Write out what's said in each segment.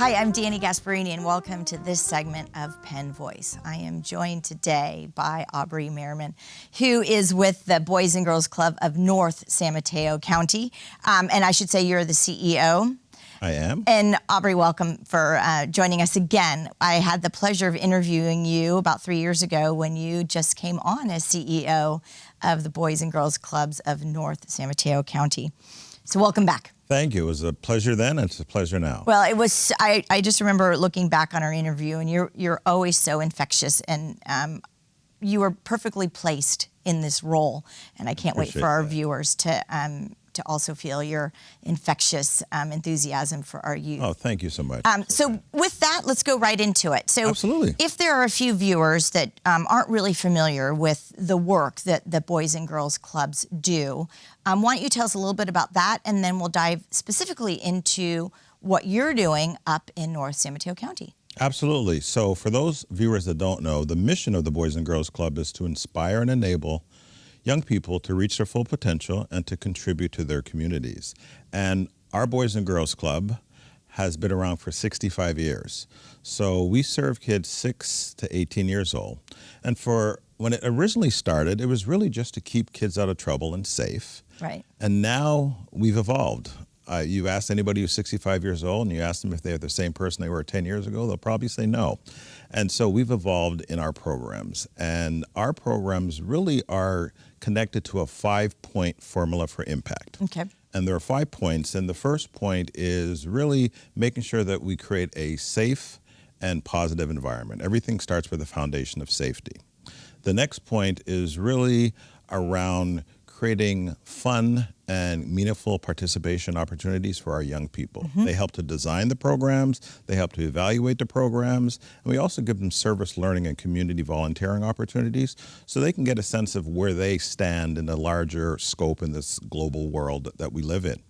Hi, I'm Dani Gasparini, and welcome to this segment of Penn Voice. I am joined today by Aubrey Merriman, who is with the Boys and Girls Club of North San Mateo County. And I should say you're the CEO. I am. And Aubrey, welcome for joining us again. I had the pleasure of interviewing you about 3 years ago when you just came on as CEO of the Boys and Girls Clubs of North San Mateo County. So welcome back. Thank you. It was a pleasure then, and it's a pleasure now. Well, it was. I just remember looking back on our interview, and you're always so infectious, and you were perfectly placed in this role. And I can't wait for our viewers to also feel your infectious enthusiasm for our youth. Oh, thank you so much. So with that, let's go right into it. So absolutely. If there are a few viewers that aren't really familiar with the work that the Boys and Girls Clubs do, why don't you tell us a little bit about that, and then we'll dive specifically into what you're doing up in North San Mateo County. Absolutely. So for those viewers that don't know, the mission of the Boys and Girls Club is to inspire and enable young people to reach their full potential and to contribute to their communities. And our Boys and Girls Club has been around for 65 years. So we serve kids 6 to 18 years old. And when it originally started, it was really just to keep kids out of trouble and safe. Right. And now we've evolved. You ask anybody who's 65 years old and you ask them if they're the same person they were 10 years ago, they'll probably say no. And so we've evolved in our programs. And our programs really are connected to a 5-point formula for impact. Okay. And there are 5 points. And the first point is really making sure that we create a safe and positive environment. Everything starts with a foundation of safety. The next point is really around creating fun and meaningful participation opportunities for our young people. Mm-hmm. They help to design the programs, they help to evaluate the programs, and we also give them service learning and community volunteering opportunities so they can get a sense of where they stand in the larger scope in this global world that we live in.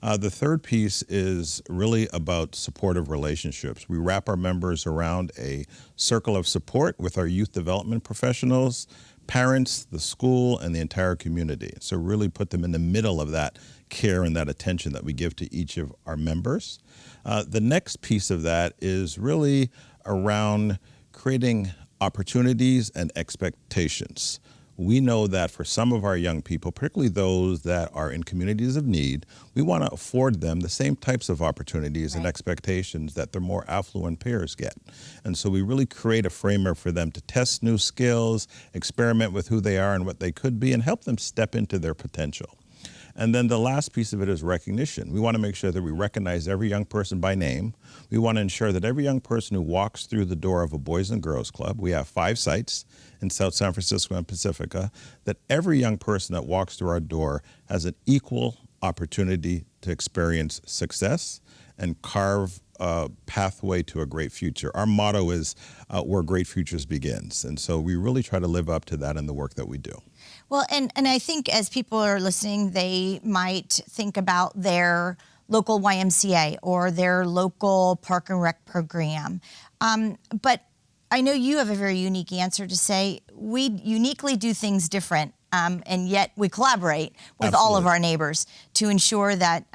The third piece is really about supportive relationships. We wrap our members around a circle of support with our youth development professionals, parents, the school, and the entire community. So really put them in the middle of that care and that attention that we give to each of our members. The next piece of that is really around creating opportunities and expectations. We know that for some of our young people, particularly those that are in communities of need, we want to afford them the same types of opportunities and expectations that their more affluent peers get. And so we really create a framework for them to test new skills, experiment with who they are and what they could be, and help them step into their potential. And then the last piece of it is recognition. We want to make sure that we recognize every young person by name. We want to ensure that every young person who walks through the door of a Boys and Girls Club, we have 5 sites in South San Francisco and Pacifica, that every young person that walks through our door has an equal opportunity to experience success and carve a pathway to a great future. Our motto is where great futures begins. And so we really try to live up to that in the work that we do. Well, and I think as people are listening, they might think about their local YMCA or their local park and rec program. But I know you have a very unique answer to say. We uniquely do things different, and yet we collaborate with all of our neighbors to ensure that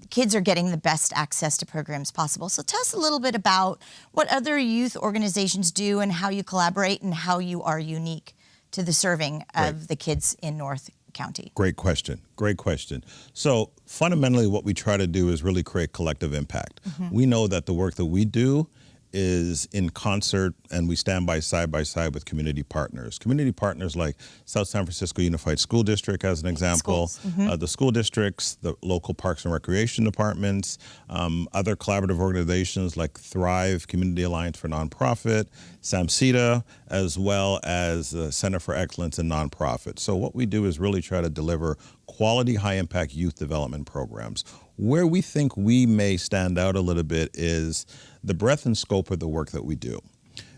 kids are getting the best access to programs possible. So tell us a little bit about what other youth organizations do and how you collaborate and how you are unique to the serving of the kids in North County. Great question. Great question. So fundamentally what we try to do is really create collective impact. Mm-hmm. We know that the work that we do is in concert, and we stand side by side with community partners. Community partners like South San Francisco Unified School District, as an example, the school districts, the local parks and recreation departments, other collaborative organizations like Thrive Community Alliance for Nonprofit, SAMCETA, as well as the Center for Excellence in Nonprofit. So what we do is really try to deliver quality, high-impact youth development programs. Where we think we may stand out a little bit is the breadth and scope of the work that we do.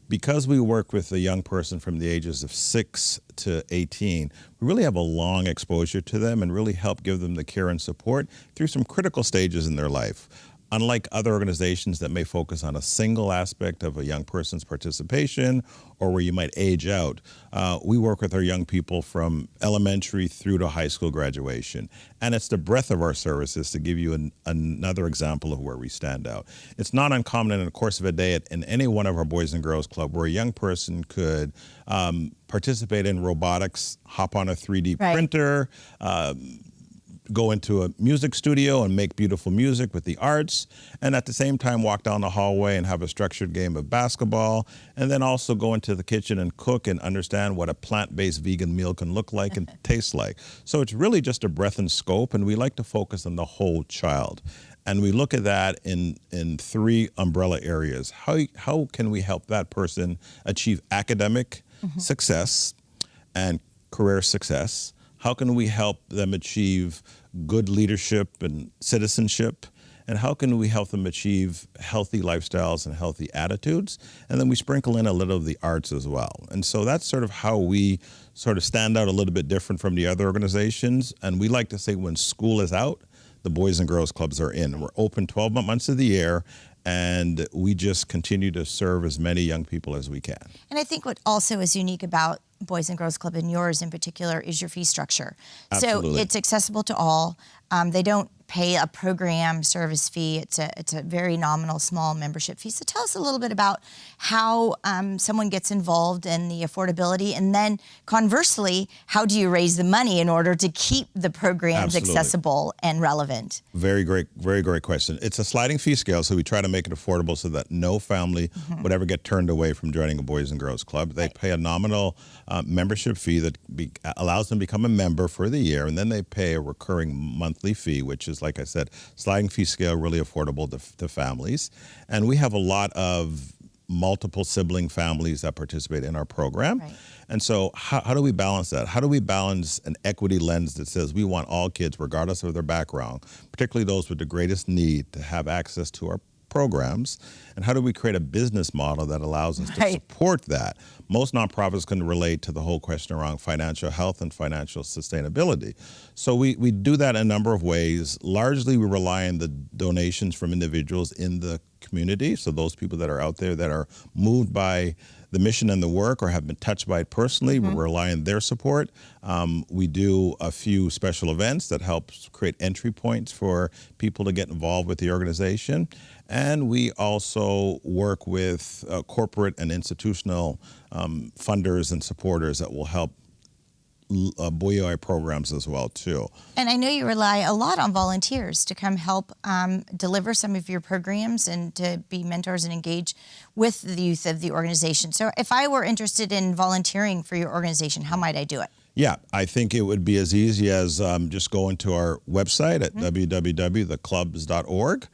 Because we work with a young person from the ages of 6 to 18, we really have a long exposure to them and really help give them the care and support through some critical stages in their life. unlike other organizations that may focus on a single aspect of a young person's participation or where you might age out, we work with our young people from elementary through to high school graduation. And it's the breadth of our services, to give you another example of where we stand out. It's not uncommon in the course of a day in any one of our Boys and Girls Club where a young person could participate in robotics, hop on a 3D printer, go into a music studio and make beautiful music with the arts, and at the same time walk down the hallway and have a structured game of basketball, and then also go into the kitchen and cook and understand what a plant-based vegan meal can look like and taste like. So it's really just a breadth and scope, and we like to focus on the whole child. And we look at that in three umbrella areas. How can we help that person achieve academic success and career success? How can we help them achieve good leadership and citizenship? And how can we help them achieve healthy lifestyles and healthy attitudes? And then we sprinkle in a little of the arts as well. And so that's sort of how we sort of stand out a little bit different from the other organizations. And we like to say when school is out, the Boys and Girls Clubs are in. We're open 12 months of the year, and we just continue to serve as many young people as we can. And I think what also is unique about Boys and Girls Club, and yours in particular, is your fee structure. Absolutely. So it's accessible to all. They don't pay a program service fee. It's a very nominal, small membership fee. So tell us a little bit about how someone gets involved in the affordability, and then conversely, how do you raise the money in order to keep the programs accessible and relevant? Very great question. It's a sliding fee scale, so we try to make it affordable so that no family would ever get turned away from joining a Boys and Girls Club. They pay a nominal membership fee that allows them to become a member for the year, and then they pay a recurring monthly fee, which is, like I said, sliding fee scale, really affordable to families. And we have a lot of multiple sibling families that participate in our program. Right. And so how do we balance that? How do we balance an equity lens that says we want all kids, regardless of their background, particularly those with the greatest need, to have access to our programs? And how do we create a business model that allows us to support that? Most nonprofits can relate to the whole question around financial health and financial sustainability. So we do that in a number of ways. Largely, we rely on the donations from individuals in the community. So those people that are out there that are moved by the mission and the work or have been touched by it personally, we rely on their support. We do a few special events that help create entry points for people to get involved with the organization. And we also work with corporate and institutional funders and supporters that will help buoy our programs as well, too. And I know you rely a lot on volunteers to come help deliver some of your programs and to be mentors and engage with the youth of the organization. So if I were interested in volunteering for your organization, how might I do it? Yeah, I think it would be as easy as just going to our website at www.theclubs.org.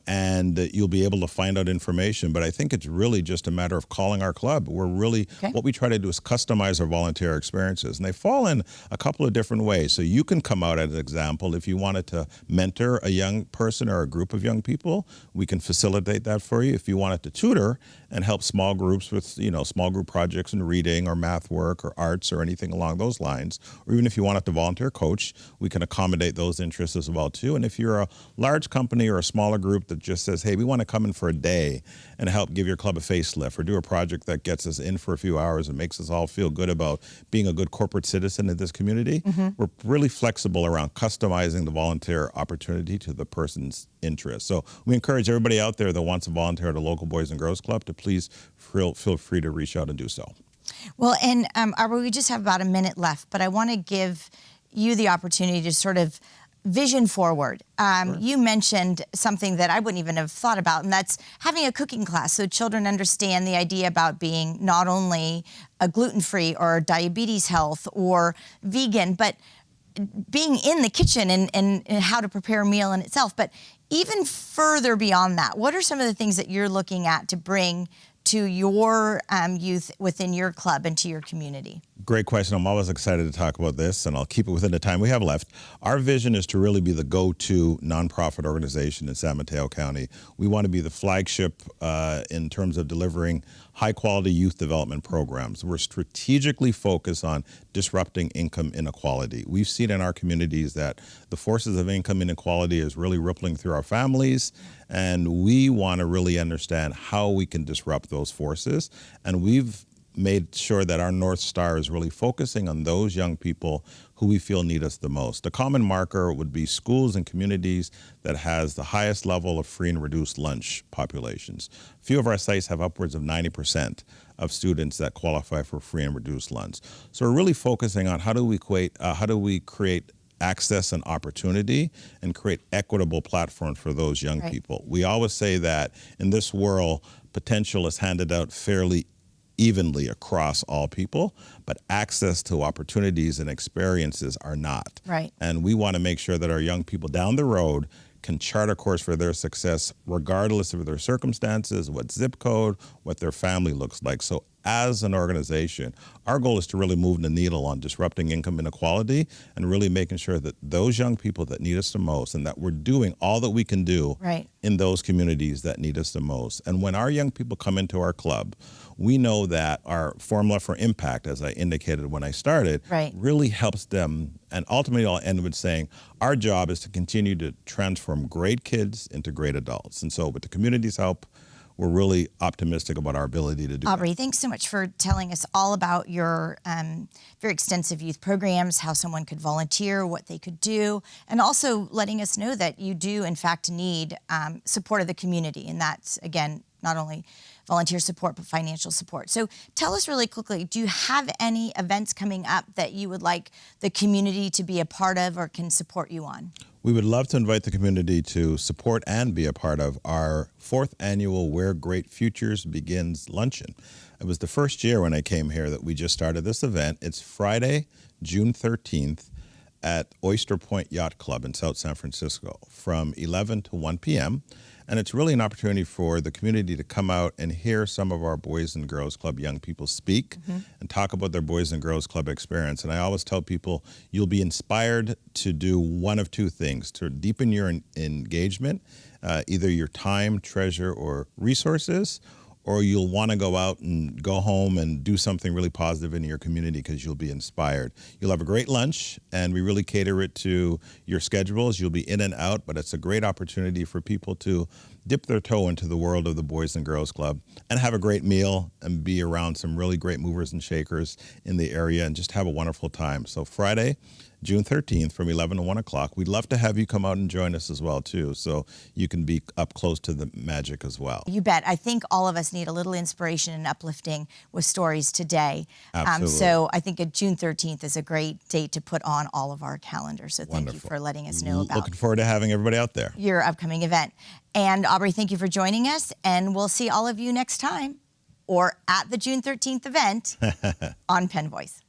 And you'll be able to find out information. But I think it's really just a matter of calling our club. We're really, what we try to do is customize our volunteer experiences. And they fall in a couple of different ways. So you can come out as an example. If you wanted to mentor a young person or a group of young people, we can facilitate that for you. If you wanted to tutor and help small groups with, small group projects in reading or math work or arts or anything along those lines, or even if you wanted to volunteer coach, we can accommodate those interests as well, too. And if you're a large company or a smaller group that just says, hey, we want to come in for a day and help give your club a facelift or do a project that gets us in for a few hours and makes us all feel good about being a good corporate citizen in this community, we're really flexible around customizing the volunteer opportunity to the person's interest. So we encourage everybody out there that wants to volunteer at a local Boys and Girls Club to please feel free to reach out and do so. Well, and Aubrey, we just have about a minute left, but I want to give you the opportunity to sort of vision forward. You mentioned something that I wouldn't even have thought about, and that's having a cooking class so children understand the idea about being not only a gluten-free or diabetes health or vegan, but being in the kitchen and how to prepare a meal in itself. But even further beyond that, what are some of the things that you're looking at to bring to your youth within your club and to your community? Great question. I'm always excited to talk about this, and I'll keep it within the time we have left. Our vision is to really be the go-to nonprofit organization in San Mateo County. We want to be the flagship in terms of delivering high-quality youth development programs. We're strategically focused on disrupting income inequality. We've seen in our communities that the forces of income inequality is really rippling through our families, and we want to really understand how we can disrupt those forces. And we've made sure that our North Star is really focusing on those young people who we feel need us the most. The common marker would be schools and communities that has the highest level of free and reduced lunch populations. A few of our sites have upwards of 90% of students that qualify for free and reduced lunch. So we're really focusing on how do we create access and opportunity and create equitable platforms for those young people. We always say that in this world, potential is handed out fairly evenly across all people, but access to opportunities and experiences are not. Right. And we want to make sure that our young people down the road can chart a course for their success regardless of their circumstances, what zip code, what their family looks like. So as an organization, our goal is to really move the needle on disrupting income inequality and really making sure that those young people that need us the most and that we're doing all that we can do in those communities that need us the most. And when our young people come into our club, we know that our formula for impact, as I indicated when I started, really helps them. And ultimately, I'll end with saying our job is to continue to transform great kids into great adults. And so with the community's help, we're really optimistic about our ability to do Aubrey, that. thanks so much for telling us all about your very extensive youth programs, how someone could volunteer, what they could do, and also letting us know that you do, in fact, need support of the community. And that's, again, not only volunteer support, but financial support. So tell us really quickly, do you have any events coming up that you would like the community to be a part of or can support you on? We would love to invite the community to support and be a part of our 4th annual Where Great Futures Begins Luncheon. It was the first year when I came here that we just started this event. It's Friday, June 13th at Oyster Yacht Club in South San Francisco from 11 to 1 p.m. And it's really an opportunity for the community to come out and hear some of our Boys and Girls Club young people speak and talk about their Boys and Girls Club experience. And I always tell people, you'll be inspired to do one of two things: to deepen your engagement, either your time, treasure, or resources, or you'll want to go out and go home and do something really positive in your community because you'll be inspired. You'll have a great lunch, and we really cater it to your schedules. You'll be in and out, but it's a great opportunity for people to dip their toe into the world of the Boys and Girls Club and have a great meal and be around some really great movers and shakers in the area and just have a wonderful time. So Friday, June 13th from 11 to 1 o'clock. We'd love to have you come out and join us as well, too, so you can be up close to the magic as well. You bet. I think all of us need a little inspiration and uplifting with stories today. Absolutely. So I think June 13th is a great date to put on all of our calendars. So thank you for letting us know about Looking forward to having everybody out there. Your upcoming event. And Aubrey, thank you for joining us, and we'll see all of you next time or at the June 13th event on Penn Voice.